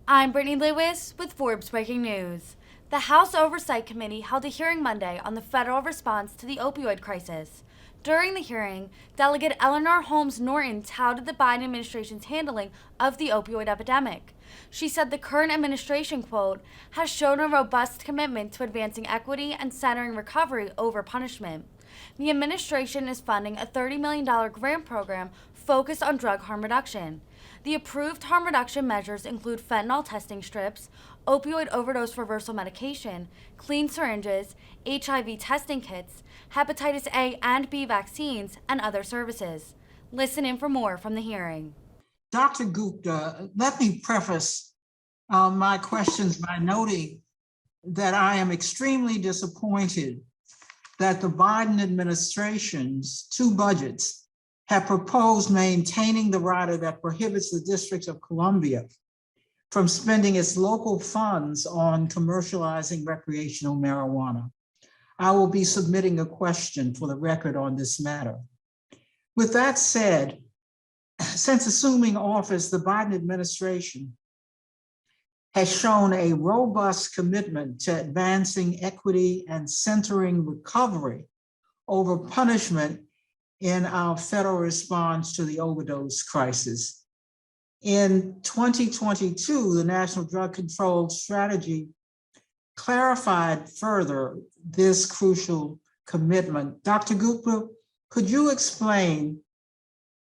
I'm Brittany Lewis with Forbes Breaking News. The House Oversight Committee held a hearing Monday on the federal response to the opioid crisis. During the hearing, Delegate Eleanor Norton touted the Biden administration's handling of the opioid epidemic. She said the current administration, quote, has shown a robust commitment to advancing equity and centering recovery over punishment. The administration is funding a $30 million grant program focused on drug harm reduction. The approved harm reduction measures include fentanyl testing strips, opioid overdose reversal medication, clean syringes, HIV testing kits, hepatitis A and B vaccines, and other services. Listen in for more from the hearing. Dr. Gupta, let me preface my questions by noting that I am extremely disappointed that the Biden administration's two budgets have proposed maintaining the rider that prohibits the District of Columbia from spending its local funds on commercializing recreational marijuana. I will be submitting a question for the record on this matter. With that said, since assuming office, the Biden administration has shown a robust commitment to advancing equity and centering recovery over punishment in our federal response to the overdose crisis. In 2022, the National Drug Control Strategy clarified further this crucial commitment. Dr. Gupta, could you explain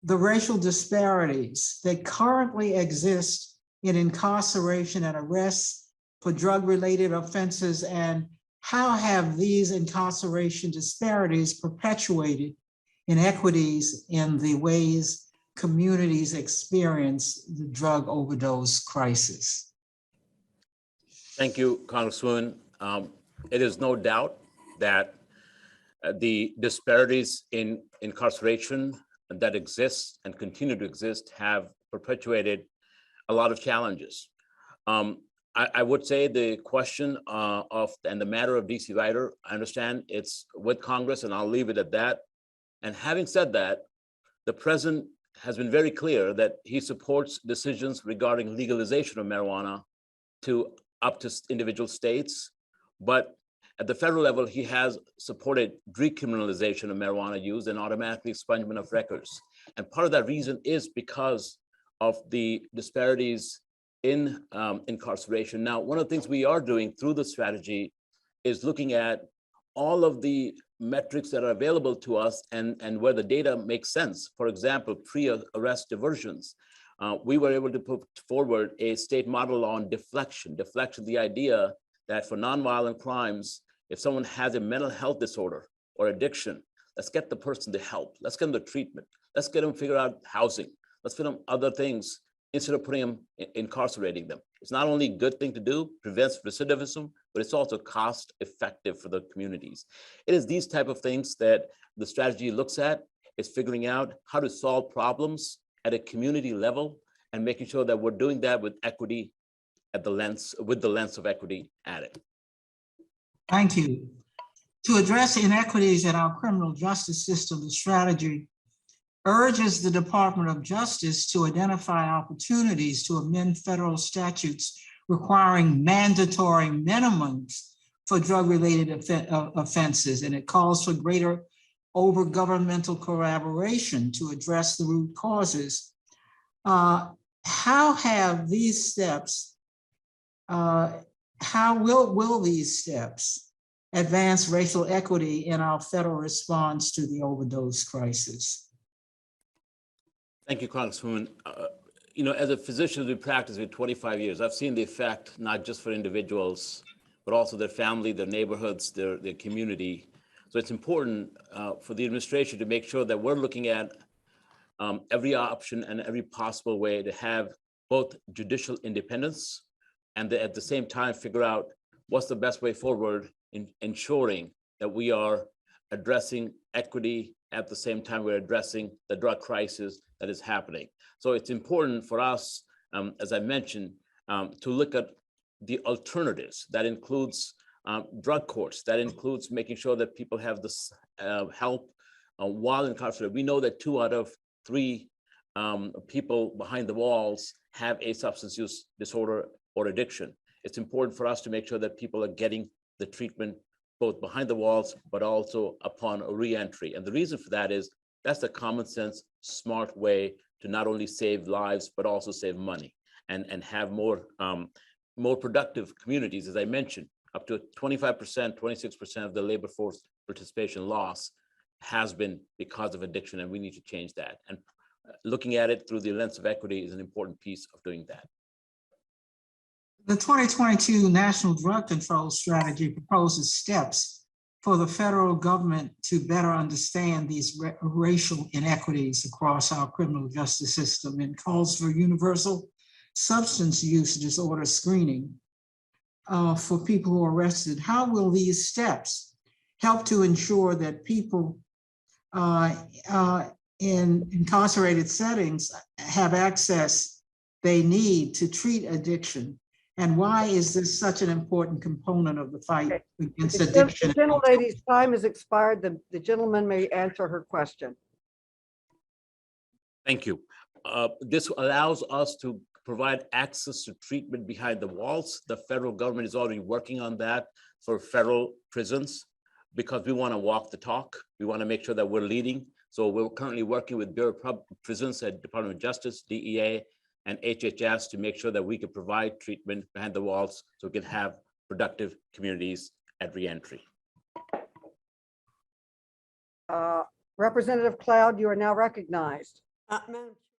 the racial disparities that currently exist in incarceration and arrests for drug-related offenses, and how have these incarceration disparities perpetuated inequities in the ways communities experience the drug overdose crisis? Thank you, Congresswoman. It is no doubt that the disparities in incarceration that exist and continue to exist have perpetuated a lot of challenges. I would say the question and the matter of DC rider, I understand it's with Congress, and I'll leave it at that. And having said that, the president has been very clear that he supports decisions regarding legalization of marijuana up to individual states, but at the federal level, he has supported decriminalization of marijuana use and automatic expungement of records. And part of that reason is because of the disparities in incarceration. Now, one of the things we are doing through the strategy is looking at all of the metrics that are available to us and where the data makes sense. For example, pre-arrest diversions. We were able to put forward a state model on deflection. Deflection, the idea that for nonviolent crimes, if someone has a mental health disorder or addiction, let's get the person the help. Let's get them the treatment. Let's get them figure out housing. Let's fit them other things instead of putting them, incarcerating them. It's not only a good thing to do, prevents recidivism, but it's also cost effective for the communities. It is these type of things that the strategy looks at, is figuring out how to solve problems at a community level and making sure that we're doing that with equity with the lens of equity added. Thank you. To address inequities in our criminal justice system, the strategy urges the Department of Justice to identify opportunities to amend federal statutes requiring mandatory minimums for drug-related offenses, and it calls for greater over-governmental collaboration to address the root causes. How have these steps, how will these steps advance racial equity in our federal response to the overdose crisis? Thank you, Congresswoman. As a physician who practiced for 25 years, I've seen the effect not just for individuals, but also their family, their neighborhoods, their community. So it's important for the administration to make sure that we're looking at every option and every possible way to have both judicial independence and at the same time figure out what's the best way forward in ensuring that we are addressing equity at the same time we're addressing the drug crisis that is happening. So it's important for us, as I mentioned, to look at the alternatives. That includes drug courts. That includes making sure that people have this help while incarcerated. We know that 2 out of 3 people behind the walls have a substance use disorder or addiction. It's important for us to make sure that people are getting the treatment both behind the walls, but also upon a re-entry. And the reason for that is that's the common sense, smart way to not only save lives, but also save money and have more productive communities. As I mentioned, up to 25%, 26% of the labor force participation loss has been because of addiction, and we need to change that. And looking at it through the lens of equity is an important piece of doing that. The 2022 National Drug Control Strategy proposes steps for the federal government to better understand these racial inequities across our criminal justice system and calls for universal substance use disorder screening for people who are arrested. How will these steps help to ensure that people in incarcerated settings have access they need to treat addiction? And why is this such an important component of the fight against addiction? The gentlelady's time has expired. The gentleman may answer her question. Thank you. This allows us to provide access to treatment behind the walls. The federal government is already working on that for federal prisons because we want to walk the talk. We want to make sure that we're leading. So we're currently working with Bureau of Prisons at Department of Justice, DEA, and HHS to make sure that we can provide treatment behind the walls so we can have productive communities at reentry. Representative Cloud, you are now recognized. Madam